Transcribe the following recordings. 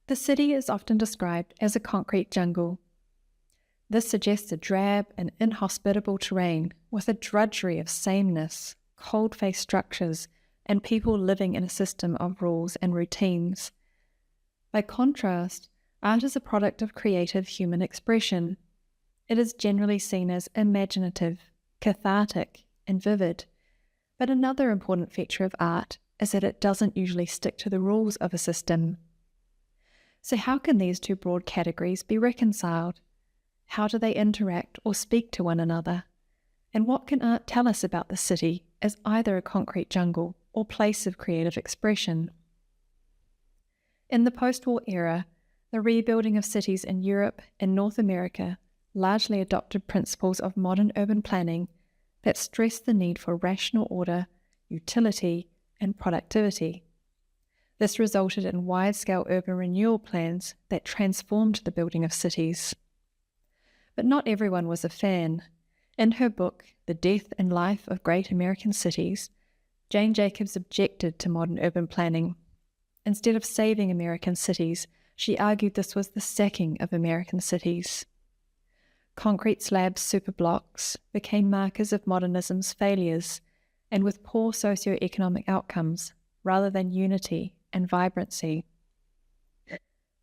The city is often described as a concrete jungle. This suggests a drab and inhospitable terrain with a drudgery of sameness, cold-faced structures, and people living in a system of rules and routines. By contrast, art is a product of creative human expression. It is generally seen as imaginative, cathartic, and vivid. But another important feature of art is that it doesn't usually stick to the rules of a system. So how can these two broad categories be reconciled? How do they interact or speak to one another? And what can art tell us about the city as either a concrete jungle or place of creative expression? In the post-war era, the rebuilding of cities in Europe and North America largely adopted principles of modern urban planning that stressed the need for rational order, utility, and productivity. This resulted in wide-scale urban renewal plans that transformed the building of cities. But not everyone was a fan. In her book, The Death and Life of Great American Cities, Jane Jacobs objected to modern urban planning. Instead of saving American cities, she argued this was the sacking of American cities. Concrete slab superblocks became markers of modernism's failures, and with poor socio-economic outcomes, rather than unity and vibrancy.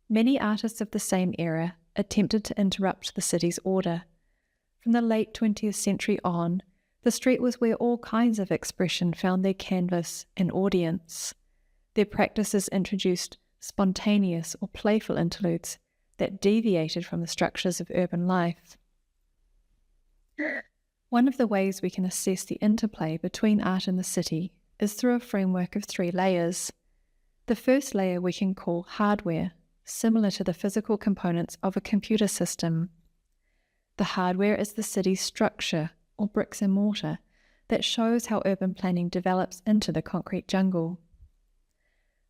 Many artists of the same era attempted to interrupt the city's order. From the late 20th century on, the street was where all kinds of expression found their canvas and audience. Their practices introduced spontaneous or playful interludes that deviated from the structures of urban life. One of the ways we can assess the interplay between art and the city is through a framework of 3 layers. The first layer we can call hardware, similar to the physical components of a computer system. The hardware is the city's structure, or bricks and mortar, that shows how urban planning develops into the concrete jungle.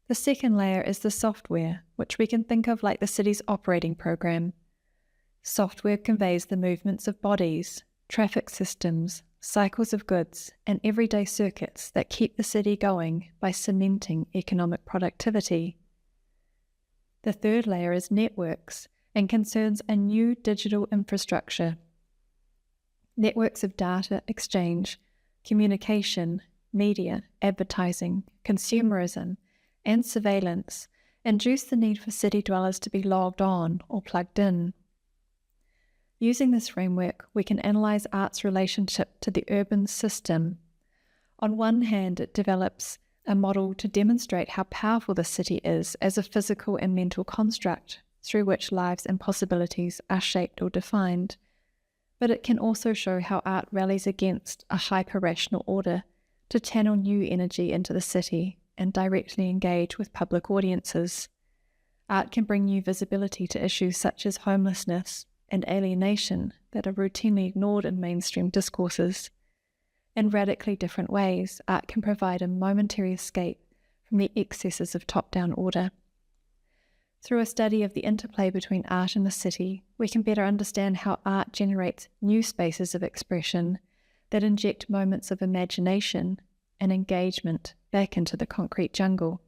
The second layer is the software, which we can think of like the city's operating program. Software conveys the movements of bodies, traffic systems, cycles of goods, and everyday circuits that keep the city going by cementing economic productivity. The third layer is networks and concerns a new digital infrastructure. Networks of data exchange, communication, media, advertising, consumerism, and surveillance induce the need for city dwellers to be logged on or plugged in. Using this framework, we can analyze art's relationship to the urban system. On one hand, it develops a model to demonstrate how powerful the city is as a physical and mental construct through which lives and possibilities are shaped or defined. But it can also show how art rallies against a hyper-rational order to channel new energy into the city and directly engage with public audiences. Art can bring new visibility to issues such as homelessness and alienation that are routinely ignored in mainstream discourses. In radically different ways, art can provide a momentary escape from the excesses of top-down order. Through a study of the interplay between art and the city, we can better understand how art generates new spaces of expression that inject moments of imagination and engagement back into the concrete jungle.